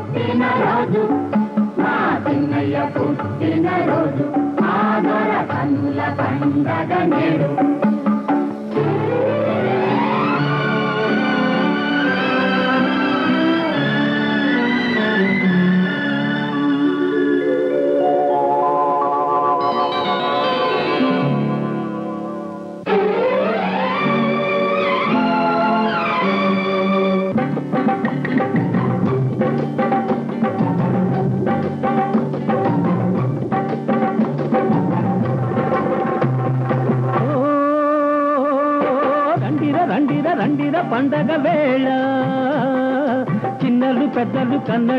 పుట్టిన రోజు మా చిన్నయ్య పుట్టిన రోజు ఆదర కన్నుల పండగ నేడు రండిర పండగ వేళ చిన్నలు పెద్దలు కన్న